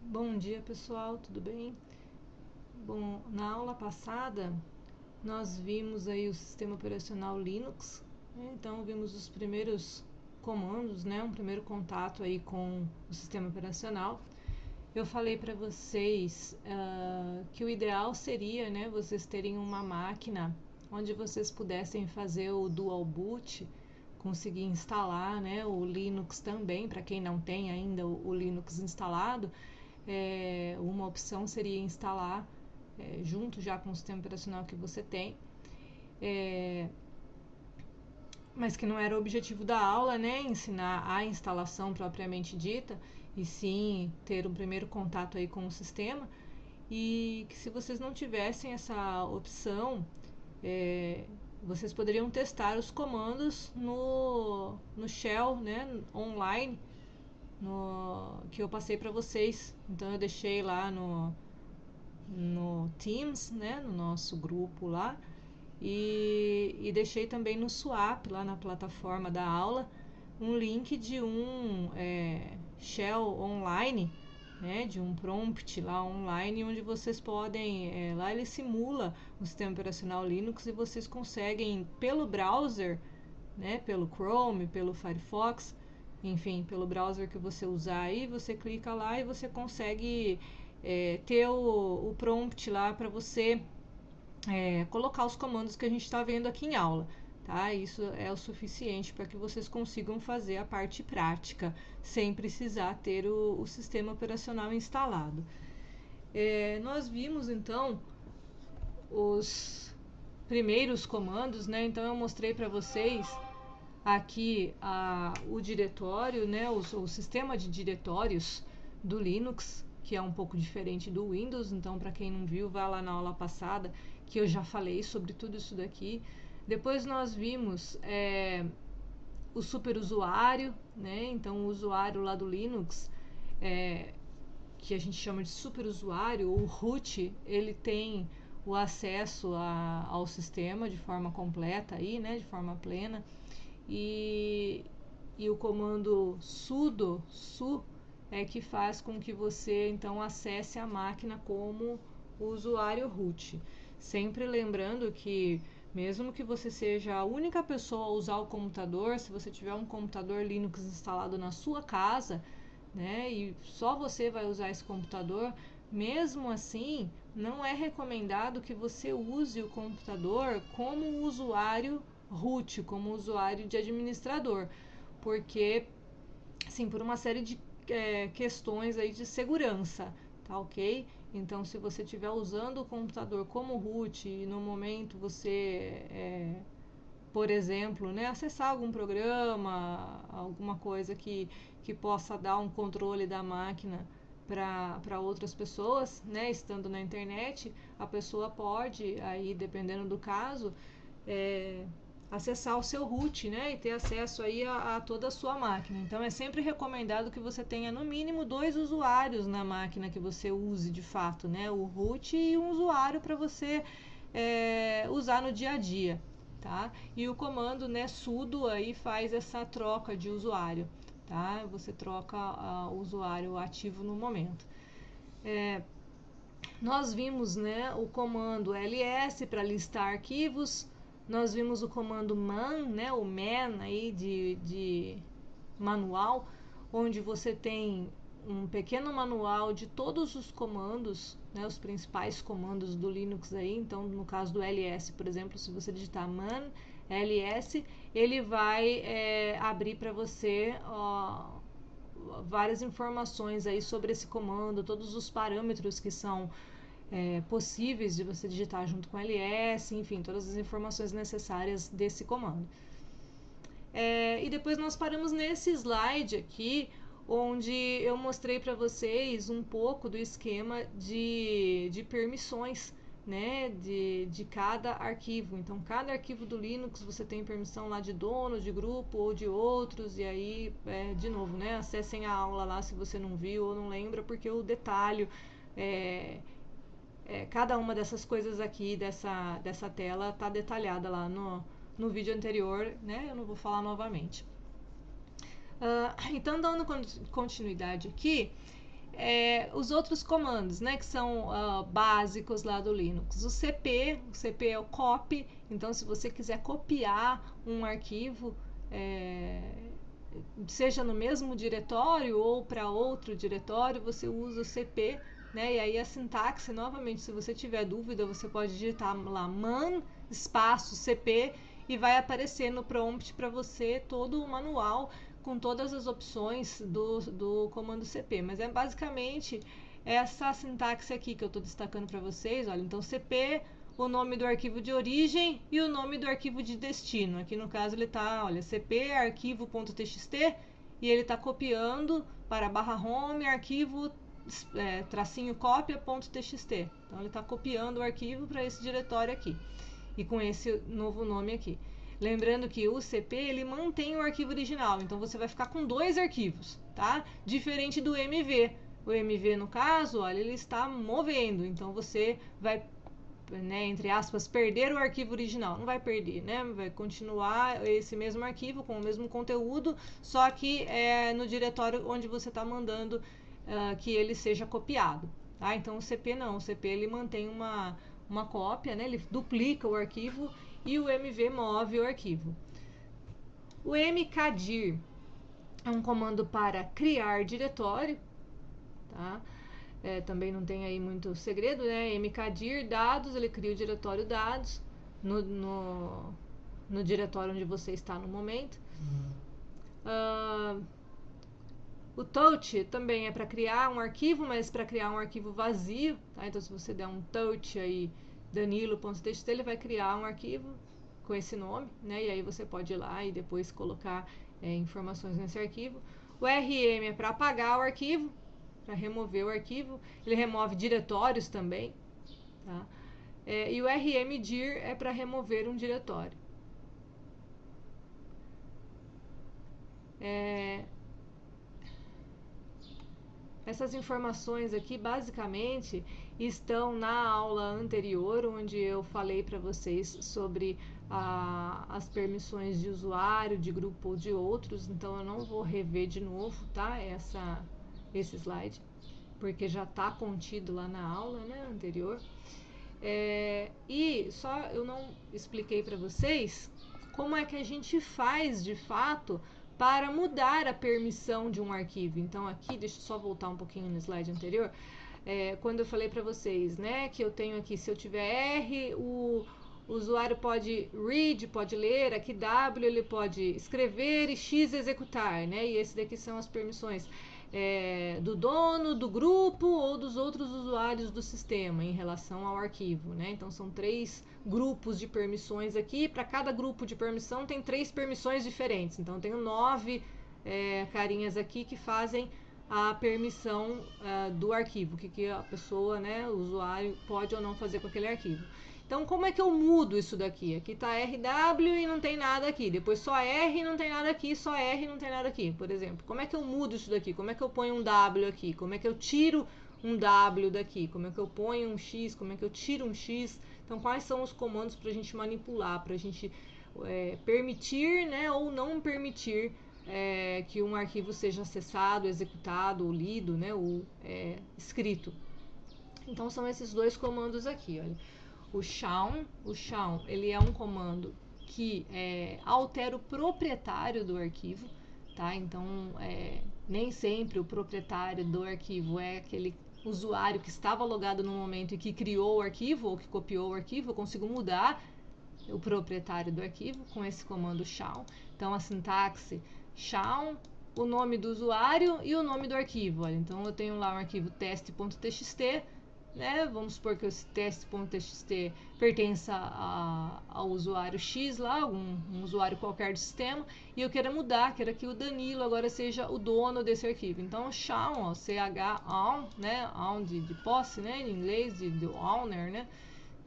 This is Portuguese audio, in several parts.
Bom dia, pessoal, tudo bem? Bom, na aula passada nós vimos aí o sistema operacional Linux, né? Então vimos os primeiros comandos, né? Um primeiro contato aí com o sistema operacional. Eu falei para vocês que o ideal seria, né, vocês terem uma máquina onde vocês pudessem fazer o dual boot, conseguir instalar, né, o Linux também, para quem não tem ainda o Linux instalado. Uma opção seria instalar junto já com o sistema operacional que você tem, é, mas que não era o objetivo da aula, né, ensinar a instalação propriamente dita, e sim ter um primeiro contato aí com o sistema, e que se vocês não tivessem essa opção, é, vocês poderiam testar os comandos no Shell, né, online, que eu passei para vocês. Então eu deixei lá no Teams, né, no nosso grupo lá, e deixei também no Swap, lá na plataforma da aula, um link de um shell online, né, de um prompt lá online, onde vocês podem, lá ele simula o sistema operacional Linux e vocês conseguem pelo browser, né, pelo Chrome, pelo Firefox, enfim, pelo browser que você usar aí, você clica lá e você consegue ter o prompt lá para você colocar os comandos que a gente está vendo aqui em aula. Tá? Isso é o suficiente para que vocês consigam fazer a parte prática, sem precisar ter o sistema operacional instalado. Nós vimos então os primeiros comandos, né? Então eu mostrei para vocês aqui o diretório, né? O sistema de diretórios do Linux, que é um pouco diferente do Windows. Então, para quem não viu, vá lá na aula passada, que eu já falei sobre tudo isso daqui. Depois nós vimos o superusuário, né? Então, o usuário lá do Linux, que a gente chama de superusuário, o root, ele tem o acesso ao sistema de forma completa aí, né? De forma plena. E o comando su é que faz com que você então acesse a máquina como o usuário root. Sempre lembrando que mesmo que você seja a única pessoa a usar o computador, se você tiver um computador Linux instalado na sua casa, né, e só você vai usar esse computador, mesmo assim, não é recomendado que você use o computador como usuário root, como usuário de administrador, porque, sim, por uma série de questões aí de segurança, tá ok? Então, se você estiver usando o computador como root e no momento você, por exemplo, né, acessar algum programa, alguma coisa que possa dar um controle da máquina para outras pessoas, né, estando na internet, a pessoa pode, aí dependendo do caso, é, acessar o seu root, né, e ter acesso aí a toda a sua máquina. Então é sempre recomendado que você tenha no mínimo 2 usuários na máquina que você use de fato, né, o root e um usuário para você usar no dia a dia, tá? E o comando, né, sudo aí faz essa troca de usuário, tá? Você troca o usuário ativo no momento. Nós vimos, né, o comando ls para listar arquivos, nós vimos o comando man, né, o man aí de manual, onde você tem um pequeno manual de todos os comandos, né, os principais comandos do Linux aí. Então, no caso do ls, por exemplo, se você digitar man ls, ele vai abrir para você várias informações aí sobre esse comando, todos os parâmetros que são possíveis de você digitar junto com ls, enfim, todas as informações necessárias desse comando. E depois nós paramos nesse slide aqui, onde eu mostrei para vocês um pouco do esquema de permissões, né, de cada arquivo. Então, cada arquivo do Linux você tem permissão lá de dono, de grupo ou de outros, e aí, de novo, né, acessem a aula lá se você não viu ou não lembra, porque o detalhe cada uma dessas coisas aqui, dessa tela, está detalhada lá no vídeo anterior, né? Eu não vou falar novamente. Então, dando continuidade aqui, os outros comandos, né, que são básicos lá do Linux. O CP é o copy, então se você quiser copiar um arquivo, seja no mesmo diretório ou para outro diretório, você usa o CP, né? E aí a sintaxe, novamente, se você tiver dúvida, você pode digitar lá man espaço CP e vai aparecer no prompt para você todo o manual com todas as opções do comando CP. Mas é basicamente essa sintaxe aqui que eu estou destacando para vocês. Olha, então CP, o nome do arquivo de origem e o nome do arquivo de destino. Aqui no caso ele está, olha, cp arquivo.txt e ele está copiando para /home arquivo tracinho cópia.txt. Então ele está copiando o arquivo para esse diretório aqui e com esse novo nome aqui. Lembrando que o CP ele mantém o arquivo original, então você vai ficar com 2 arquivos, tá? Diferente do MV. O MV, no caso, olha, ele está movendo, então você vai, né, entre aspas, perder o arquivo original. Não vai perder, né? Vai continuar esse mesmo arquivo com o mesmo conteúdo, só que no diretório onde você está mandando que ele seja copiado. Tá? Então o CP não, o CP ele mantém uma cópia, né? Ele duplica o arquivo e o MV move o arquivo. O mkdir é um comando para criar diretório, tá? Também não tem aí muito segredo, né? mkdir dados, ele cria o diretório dados no diretório onde você está no momento. O touch também é para criar um arquivo, mas para criar um arquivo vazio, tá? Então se você der um touch aí danilo.txt, ele vai criar um arquivo com esse nome, né? E aí você pode ir lá e depois colocar informações nesse arquivo. O rm é para apagar o arquivo, para remover o arquivo. Ele remove diretórios também, tá? E o rmdir é para remover um diretório. Essas informações aqui basicamente estão na aula anterior, onde eu falei para vocês sobre as permissões de usuário, de grupo ou de outros, então eu não vou rever de novo, tá? Esse slide, porque já está contido lá na aula, né, anterior. E só eu não expliquei para vocês como é que a gente faz de fato para mudar a permissão de um arquivo. Então aqui, deixa eu só voltar um pouquinho no slide anterior, quando eu falei para vocês, né, que eu tenho aqui, se eu tiver R, o usuário pode read, pode ler, aqui W ele pode escrever e X executar, né, e esse daqui são as permissões do dono, do grupo ou dos outros usuários do sistema em relação ao arquivo, né? Então são 3 grupos de permissões aqui, para cada grupo de permissão tem 3 permissões diferentes, então eu tenho 9 carinhas aqui que fazem a permissão do arquivo, que a pessoa, né, o usuário pode ou não fazer com aquele arquivo. Então, como é que eu mudo isso daqui? Aqui está RW e não tem nada aqui. Depois só R e não tem nada aqui, só R e não tem nada aqui, por exemplo. Como é que eu mudo isso daqui? Como é que eu ponho um W aqui? Como é que eu tiro um W daqui? Como é que eu ponho um X? Como é que eu tiro um X? Então, quais são os comandos para a gente manipular, para a gente permitir, né, ou não permitir que um arquivo seja acessado, executado, ou lido, né, ou escrito. Então, são esses 2 comandos aqui, olha. O chown, ele é um comando que altera o proprietário do arquivo, tá? Então, nem sempre o proprietário do arquivo é aquele usuário que estava logado no momento e que criou o arquivo ou que copiou o arquivo. Eu consigo mudar o proprietário do arquivo com esse comando chown. Então, a sintaxe chown, o nome do usuário e o nome do arquivo. Olha, então, eu tenho lá um arquivo teste.txt, né? Vamos supor que esse teste.txt pertença ao usuário X lá, um usuário qualquer do sistema, e eu quero mudar, quero que o Danilo agora seja o dono desse arquivo. Então, chown, CH-own, né? Own de posse, né? Em inglês, de owner, né?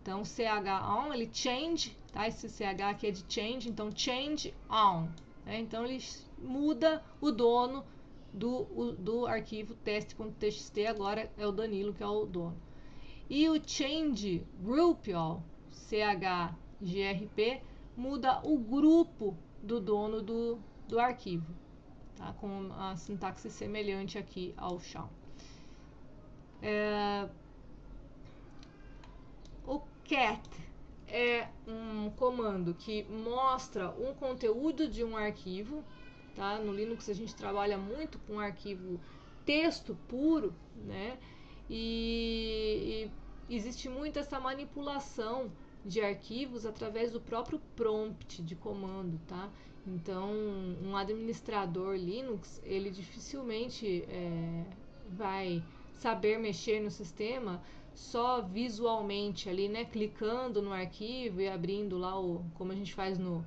Então, CH-own, ele change, tá? Esse CH aqui é de change, então change own, né? Então, ele muda o dono do arquivo teste.txt, agora é o Danilo que é o dono. E o change group, ó, CHGRP, muda o grupo do dono do arquivo, tá? Com a sintaxe semelhante aqui ao chown. O cat é um comando que mostra um conteúdo de um arquivo, tá? No Linux a gente trabalha muito com arquivo texto puro, né? E existe muito essa manipulação de arquivos através do próprio prompt de comando, tá? Então, um administrador Linux, ele dificilmente vai saber mexer no sistema só visualmente ali, né? Clicando no arquivo e abrindo lá como a gente faz no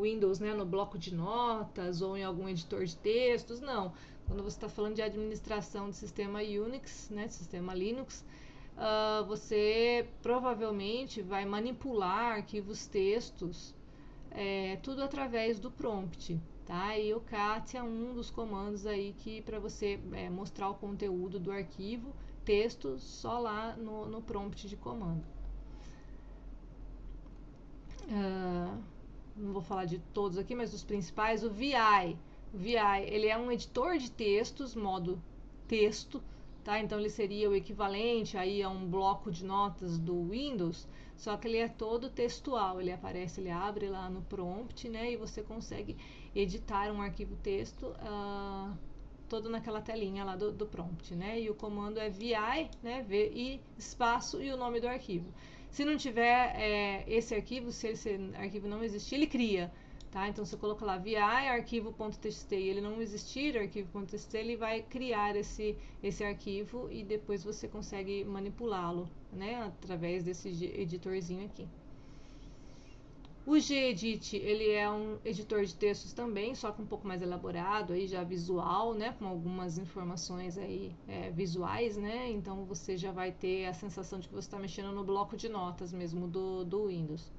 Windows, né? No bloco de notas ou em algum editor de textos. Não. Quando você está falando de administração de sistema Unix, né? Sistema Linux, você provavelmente vai manipular arquivos textos, tudo através do prompt, tá? E o cat é um dos comandos aí que para você mostrar o conteúdo do arquivo texto só lá no prompt de comando. Não vou falar de todos aqui, mas dos principais, o VI. O VI, ele é um editor de textos, modo texto, tá? Então ele seria o equivalente aí a um bloco de notas do Windows, só que ele é todo textual, ele aparece, ele abre lá no prompt, né? E você consegue editar um arquivo texto todo naquela telinha lá do prompt, né? E o comando é VI, né? VI espaço e o nome do arquivo. Se não tiver esse arquivo, se esse arquivo não existir, ele cria, tá? Então você coloca lá VI arquivo.txt e ele não existir arquivo.txt, ele vai criar esse arquivo e depois você consegue manipulá-lo, né? Através desse editorzinho aqui. O gedit, ele é um editor de textos também, só que um pouco mais elaborado, aí já visual, né, com algumas informações aí visuais, né, então você já vai ter a sensação de que você está mexendo no bloco de notas mesmo do Windows.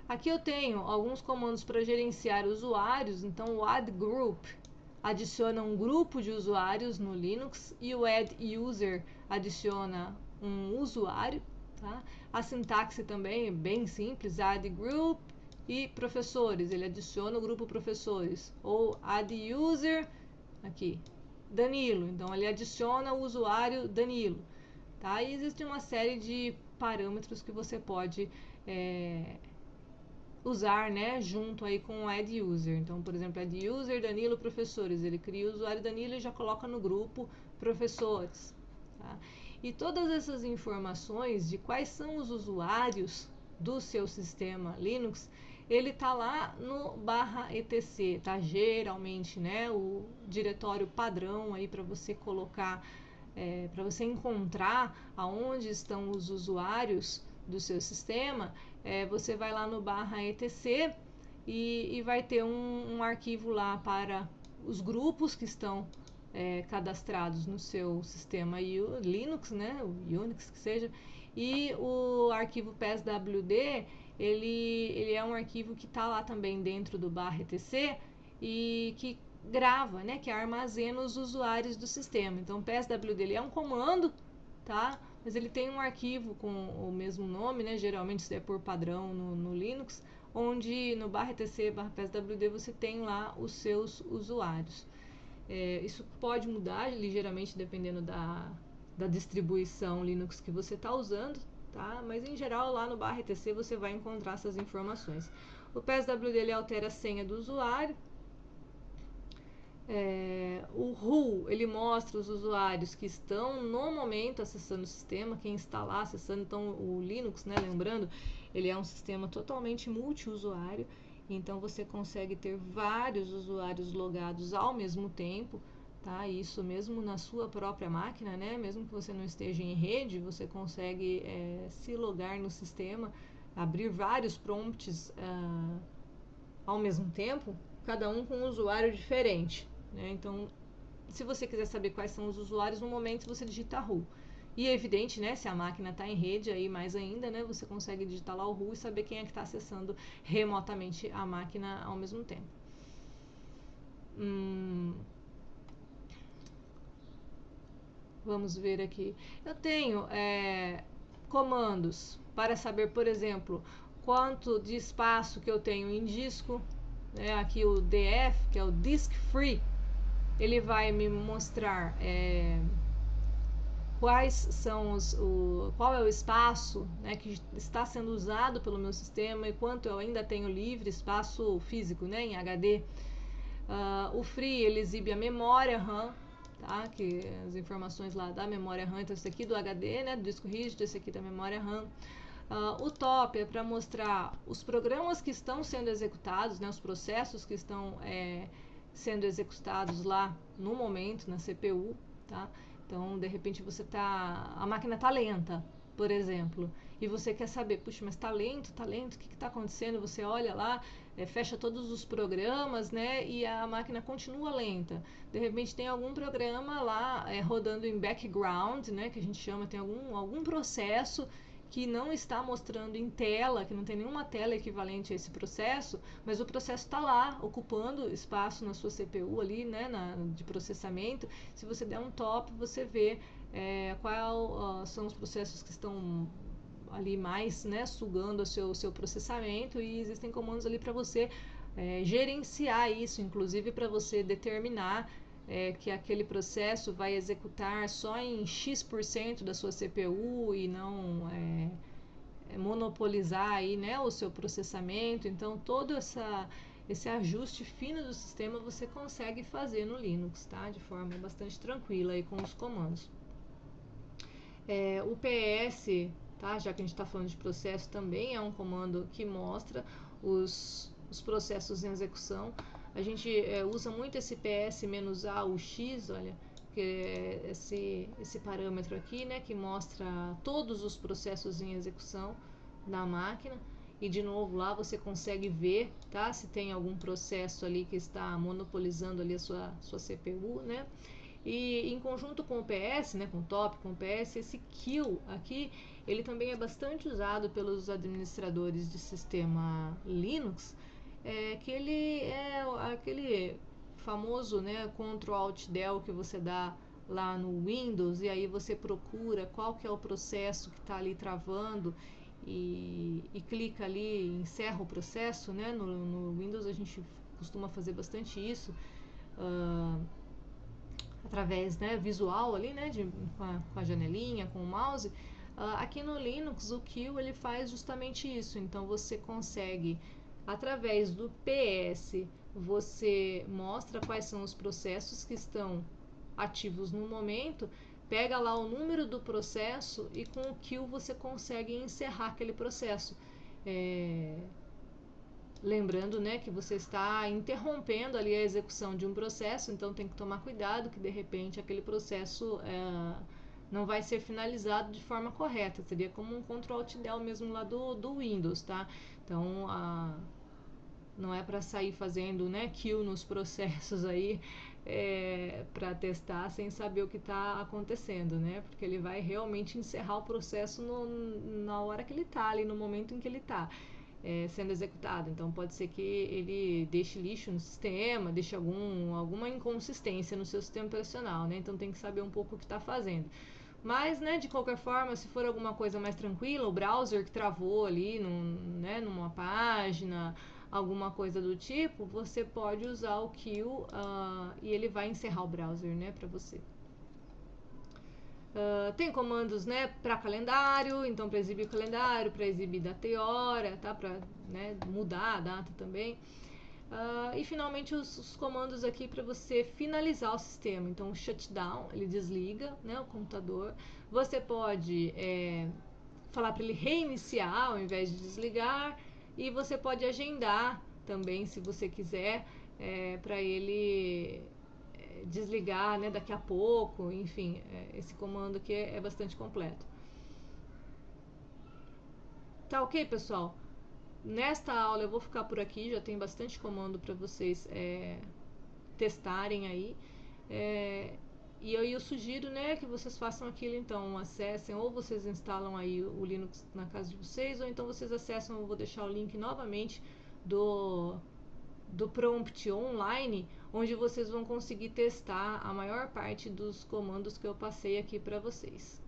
Aqui eu tenho alguns comandos para gerenciar usuários, então o add group adiciona um grupo de usuários no Linux e o add user adiciona um usuário. Tá? A sintaxe também é bem simples, add group e professores, ele adiciona o grupo professores, ou add user, aqui, Danilo, então ele adiciona o usuário Danilo. Tá? E existe uma série de parâmetros que você pode usar, né, junto aí com o add user. Então, por exemplo, add user Danilo professores, ele cria o usuário Danilo e já coloca no grupo professores. Tá? E todas essas informações de quais são os usuários do seu sistema Linux, ele está lá no /etc, tá? Geralmente, né, o diretório padrão aí para você colocar, para você encontrar aonde estão os usuários do seu sistema, você vai lá no /etc e vai ter um arquivo lá para os grupos que estão cadastrados no seu sistema Linux, né, o Unix que seja, e o arquivo pswd, ele é um arquivo que está lá também dentro do /etc e que grava, né, que armazena os usuários do sistema. Então, o pswd ele é um comando, tá? Mas ele tem um arquivo com o mesmo nome, né? Geralmente isso é por padrão no Linux, onde no /etc/pswd você tem lá os seus usuários. Isso pode mudar ligeiramente dependendo da distribuição Linux que você está usando, tá? Mas em geral lá no /etc você vai encontrar essas informações. O pswd ele altera a senha do usuário. O who ele mostra os usuários que estão no momento acessando o sistema, quem está lá acessando. Então o Linux, né, lembrando, ele é um sistema totalmente multiusuário, então você consegue ter vários usuários logados ao mesmo tempo, tá? Isso mesmo na sua própria máquina, né? Mesmo que você não esteja em rede, você consegue se logar no sistema, abrir vários prompts ao mesmo tempo, cada um com um usuário diferente. Né? Então, se você quiser saber quais são os usuários, no momento você digita who. E é evidente, né, se a máquina está em rede, aí mais ainda, né, você consegue digitar lá o who e saber quem é que está acessando remotamente a máquina ao mesmo tempo. Vamos ver aqui. Eu tenho comandos para saber, por exemplo, quanto de espaço que eu tenho em disco. Aqui o DF, que é o Disk Free. ele vai me mostrar quais são qual é o espaço, né, que está sendo usado pelo meu sistema e quanto eu ainda tenho livre espaço físico, né, em HD. O Free ele exibe a memória RAM, tá, que as informações lá da memória RAM, então esse aqui do HD, né, do disco rígido, esse aqui da memória RAM. O Top é para mostrar os programas que estão sendo executados, né, os processos que estão sendo executados lá no momento na CPU, tá? Então, de repente a máquina está lenta, por exemplo, e você quer saber, puxa, mas está lento, o que está acontecendo? Você olha lá, fecha todos os programas, né, e a máquina continua lenta. De repente tem algum programa lá rodando em background, né, que a gente chama, tem algum processo que não está mostrando em tela, que não tem nenhuma tela equivalente a esse processo, mas o processo está lá, ocupando espaço na sua CPU ali, né, de processamento. Se você der um top, você vê quais são os processos que estão ali mais, né, sugando o seu processamento, e existem comandos ali para você gerenciar isso, inclusive para você determinar que aquele processo vai executar só em X% da sua CPU e não monopolizar aí, né, o seu processamento. Então, todo esse ajuste fino do sistema você consegue fazer no Linux, tá? De forma bastante tranquila aí com os comandos. O PS, tá? Já que a gente está falando de processo, também é um comando que mostra os processos em execução. A gente usa muito esse PS-A ou X, olha, que é esse parâmetro aqui, né, que mostra todos os processos em execução da máquina. E de novo lá você consegue ver, tá, se tem algum processo ali que está monopolizando ali a sua CPU, né? E em conjunto com o PS, né, com o top, com o PS, esse kill aqui, ele também é bastante usado pelos administradores de sistema Linux, que ele é aquele famoso, né, Ctrl Alt Del que você dá lá no Windows, e aí você procura qual que é o processo que está ali travando e clica ali, encerra o processo, né? No Windows a gente costuma fazer bastante isso. Através, né, visual ali, né, com a janelinha, com o mouse. Aqui no Linux o kill ele faz justamente isso. Então você consegue, através do PS, você mostra quais são os processos que estão ativos no momento, pega lá o número do processo e com o kill você consegue encerrar aquele processo. Lembrando, né, que você está interrompendo ali a execução de um processo, então tem que tomar cuidado que de repente aquele processo não vai ser finalizado de forma correta. Seria como um Ctrl Alt Del mesmo lá do Windows, tá? Então não é para sair fazendo, né, kill nos processos aí para testar sem saber o que está acontecendo, né? Porque ele vai realmente encerrar o processo na hora que ele está ali, no momento em que ele está sendo executado. Então pode ser que ele deixe lixo no sistema, deixe alguma inconsistência no seu sistema operacional, né? Então tem que saber um pouco o que está fazendo. Mas, né, de qualquer forma, se for alguma coisa mais tranquila, o browser que travou ali numa página, alguma coisa do tipo, você pode usar o kill e ele vai encerrar o browser, né, para você. Tem comandos, né, para calendário, então para exibir o calendário, para exibir data e hora, tá, para, né, mudar a data também. E finalmente os comandos aqui para você finalizar o sistema. Então o shutdown, ele desliga, né, o computador. Você pode falar para ele reiniciar ao invés de desligar, e você pode agendar também, se você quiser, para ele desligar, né, daqui a pouco. Enfim, esse comando aqui é bastante completo. Tá ok, pessoal? Nesta aula eu vou ficar por aqui, já tem bastante comando para vocês testarem aí. E aí eu sugiro, né, que vocês façam aquilo, então acessem, ou vocês instalam aí o Linux na casa de vocês, ou então vocês acessam, eu vou deixar o link novamente do prompt online, onde vocês vão conseguir testar a maior parte dos comandos que eu passei aqui para vocês.